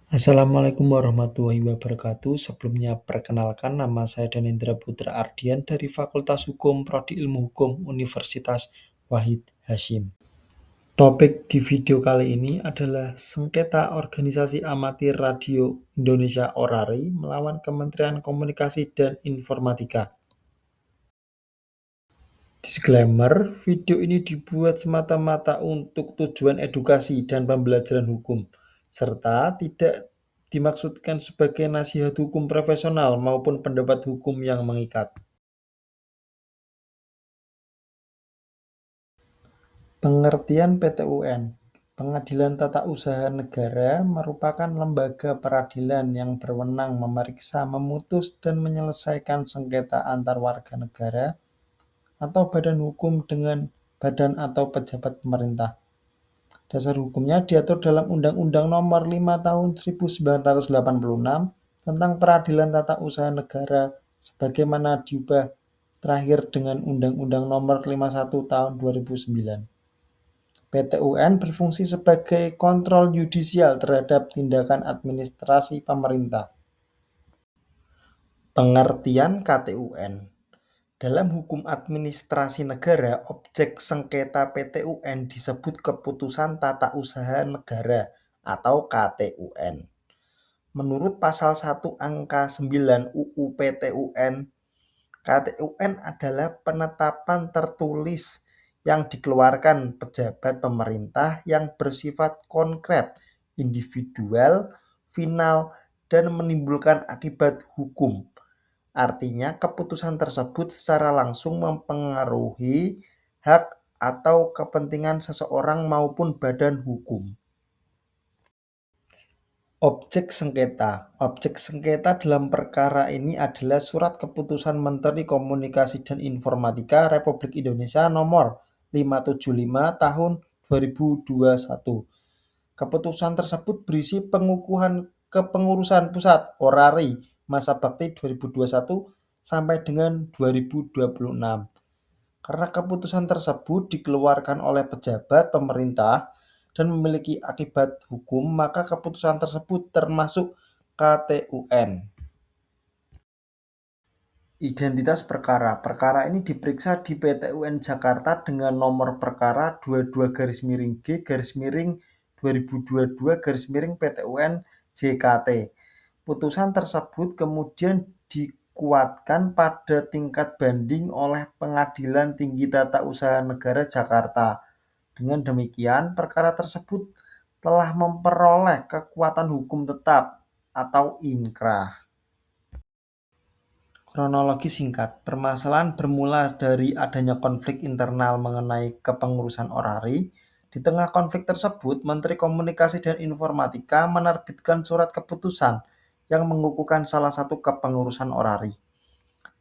Assalamualaikum warahmatullahi wabarakatuh. Sebelumnya perkenalkan nama saya Danendra Putra Ardian dari Fakultas Hukum Prodi Ilmu Hukum Universitas Wahid Hasyim. Topik di video kali ini adalah sengketa organisasi amatir radio Indonesia Orari melawan Kementerian Komunikasi dan Informatika. Disclaimer, video ini dibuat semata-mata untuk tujuan edukasi dan pembelajaran hukum, serta tidak dimaksudkan sebagai nasihat hukum profesional maupun pendapat hukum yang mengikat. Pengertian PTUN. Pengadilan Tata Usaha Negara merupakan lembaga peradilan yang berwenang memeriksa, memutus, dan menyelesaikan sengketa antar warga negara atau badan hukum dengan badan atau pejabat pemerintah. Dasar hukumnya diatur dalam Undang-Undang Nomor 5 Tahun 1986 tentang Peradilan Tata Usaha Negara sebagaimana diubah terakhir dengan Undang-Undang Nomor 51 Tahun 2009. PTUN berfungsi sebagai kontrol yudisial terhadap tindakan administrasi pemerintah. Pengertian KTUN. Dalam hukum administrasi negara, objek sengketa PTUN disebut Keputusan Tata Usaha Negara atau KTUN. Menurut Pasal 1 Angka 9 UU PTUN, KTUN adalah penetapan tertulis yang dikeluarkan pejabat pemerintah yang bersifat konkret, individual, final, dan menimbulkan akibat hukum. Artinya, keputusan tersebut secara langsung mempengaruhi hak atau kepentingan seseorang maupun badan hukum. Objek sengketa. Objek sengketa dalam perkara ini adalah Surat Keputusan Menteri Komunikasi dan Informatika Republik Indonesia Nomor 575 Tahun 2021. Keputusan tersebut berisi pengukuhan kepengurusan pusat Orari masa bakti 2021 sampai dengan 2026. Karena keputusan tersebut dikeluarkan oleh pejabat pemerintah dan memiliki akibat hukum, maka keputusan tersebut termasuk KTUN. Identitas perkara. Perkara ini diperiksa di PTUN Jakarta dengan nomor perkara 22-G-2022-PTUN JKT. Putusan tersebut kemudian dikuatkan pada tingkat banding oleh Pengadilan Tinggi Tata Usaha Negara Jakarta. Dengan demikian, perkara tersebut telah memperoleh kekuatan hukum tetap atau inkrah. Kronologi singkat, permasalahan bermula dari adanya konflik internal mengenai kepengurusan Orari. Di tengah konflik tersebut, Menteri Komunikasi dan Informatika menerbitkan surat keputusan yang mengukuhkan salah satu kepengurusan Orari.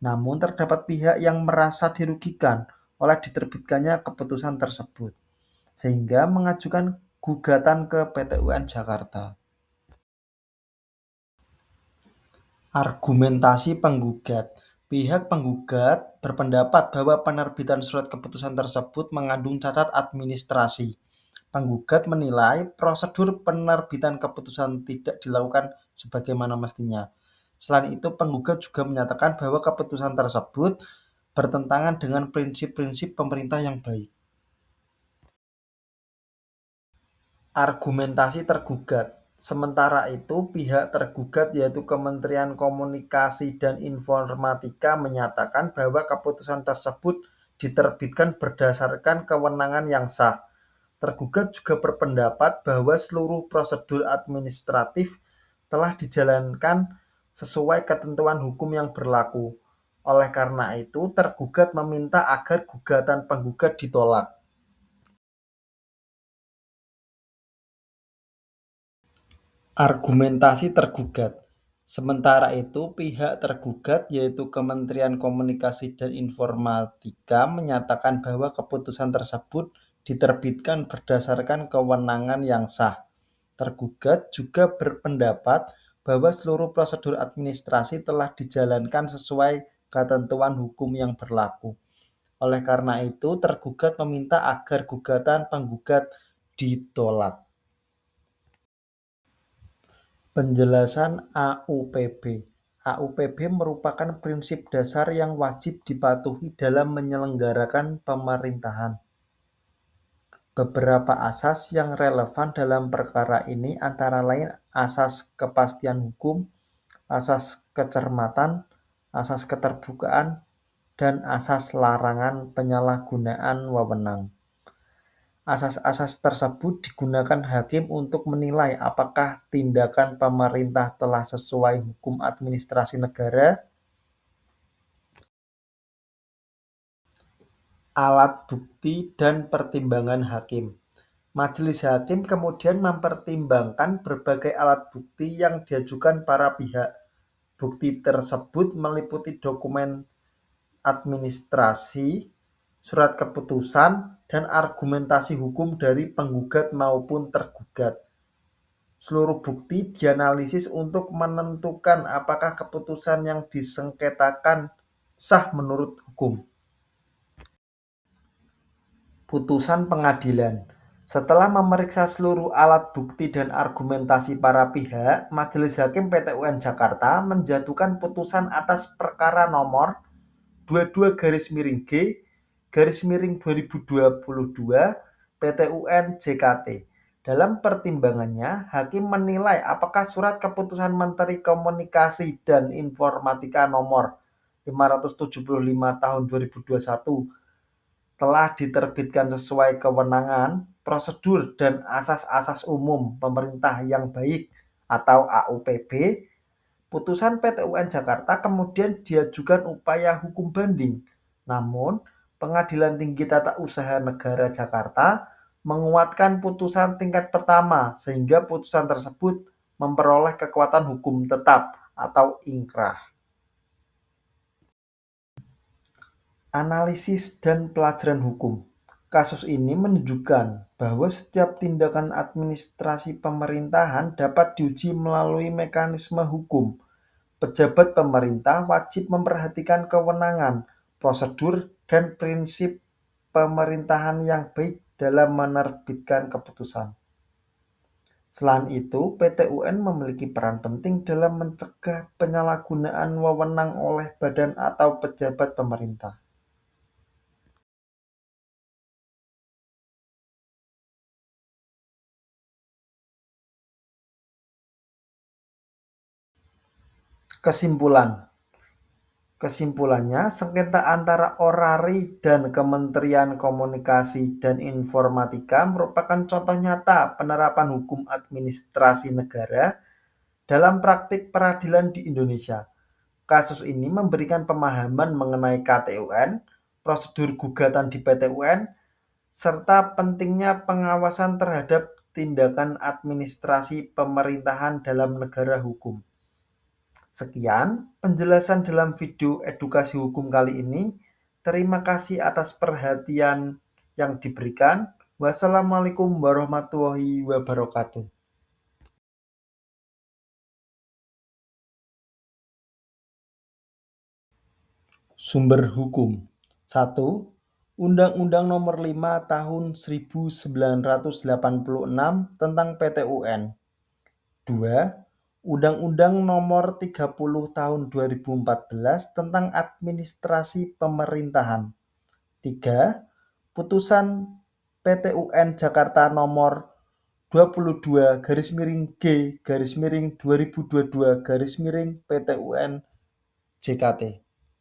Namun terdapat pihak yang merasa dirugikan oleh diterbitkannya keputusan tersebut, sehingga mengajukan gugatan ke PTUN Jakarta. Argumentasi penggugat. Pihak penggugat berpendapat bahwa penerbitan surat keputusan tersebut mengandung cacat administrasi. Penggugat menilai prosedur penerbitan keputusan tidak dilakukan sebagaimana mestinya. Selain itu, penggugat juga menyatakan bahwa keputusan tersebut bertentangan dengan prinsip-prinsip pemerintah yang baik. Argumentasi tergugat. Sementara itu, pihak tergugat yaitu Kementerian Komunikasi dan Informatika menyatakan bahwa keputusan tersebut diterbitkan berdasarkan kewenangan yang sah. Tergugat juga berpendapat bahwa seluruh prosedur administratif telah dijalankan sesuai ketentuan hukum yang berlaku. Oleh karena itu, tergugat meminta agar gugatan penggugat ditolak. Argumentasi tergugat. Sementara itu, pihak tergugat yaitu Kementerian Komunikasi dan Informatika menyatakan bahwa keputusan tersebut diterbitkan berdasarkan kewenangan yang sah. Tergugat juga berpendapat bahwa seluruh prosedur administrasi telah dijalankan sesuai ketentuan hukum yang berlaku. Oleh karena itu, tergugat meminta agar gugatan penggugat ditolak. Penjelasan AUPB. AUPB merupakan prinsip dasar yang wajib dipatuhi dalam menyelenggarakan pemerintahan. Beberapa asas yang relevan dalam perkara ini antara lain asas kepastian hukum, asas kecermatan, asas keterbukaan, dan asas larangan penyalahgunaan wewenang. Asas-asas tersebut digunakan hakim untuk menilai apakah tindakan pemerintah telah sesuai hukum administrasi negara. Alat bukti dan pertimbangan hakim. Majelis hakim kemudian mempertimbangkan berbagai alat bukti yang diajukan para pihak. Bukti tersebut meliputi dokumen administrasi, surat keputusan, dan argumentasi hukum dari penggugat maupun tergugat. Seluruh bukti dianalisis untuk menentukan apakah keputusan yang disengketakan sah menurut hukum. Putusan pengadilan. Setelah memeriksa seluruh alat bukti dan argumentasi para pihak, Majelis Hakim PT UN Jakarta menjatuhkan putusan atas perkara nomor 22-G-2022 PT UN JKT. Dalam pertimbangannya, hakim menilai apakah surat keputusan Menteri Komunikasi dan Informatika nomor 575 tahun 2021 telah diterbitkan sesuai kewenangan, prosedur, dan asas-asas umum pemerintah yang baik atau AUPB. Putusan PT UN Jakarta kemudian diajukan upaya hukum banding. Namun, Pengadilan Tinggi Tata Usaha Negara Jakarta menguatkan putusan tingkat pertama sehingga putusan tersebut memperoleh kekuatan hukum tetap atau inkrah. Analisis dan pelajaran hukum. Kasus ini menunjukkan bahwa setiap tindakan administrasi pemerintahan dapat diuji melalui mekanisme hukum. Pejabat pemerintah wajib memperhatikan kewenangan, prosedur, dan prinsip pemerintahan yang baik dalam menerbitkan keputusan. Selain itu, PT UN memiliki peran penting dalam mencegah penyalahgunaan wewenang oleh badan atau pejabat pemerintah. Kesimpulan. Kesimpulannya, sengketa antara Orari dan Kementerian Komunikasi dan Informatika merupakan contoh nyata penerapan hukum administrasi negara dalam praktik peradilan di Indonesia. Kasus ini memberikan pemahaman mengenai KTUN, prosedur gugatan di PT UN, serta pentingnya pengawasan terhadap tindakan administrasi pemerintahan dalam negara hukum. Sekian penjelasan dalam video edukasi hukum kali ini. Terima kasih atas perhatian yang diberikan. Wassalamualaikum warahmatullahi wabarakatuh. Sumber hukum. 1. Undang-Undang Nomor 5 Tahun 1986 tentang PT UN. 2. Undang-Undang Nomor 30 Tahun 2014 tentang Administrasi Pemerintahan. 3. Putusan PT UN Jakarta Nomor 22-G-2022-PT UN JKT.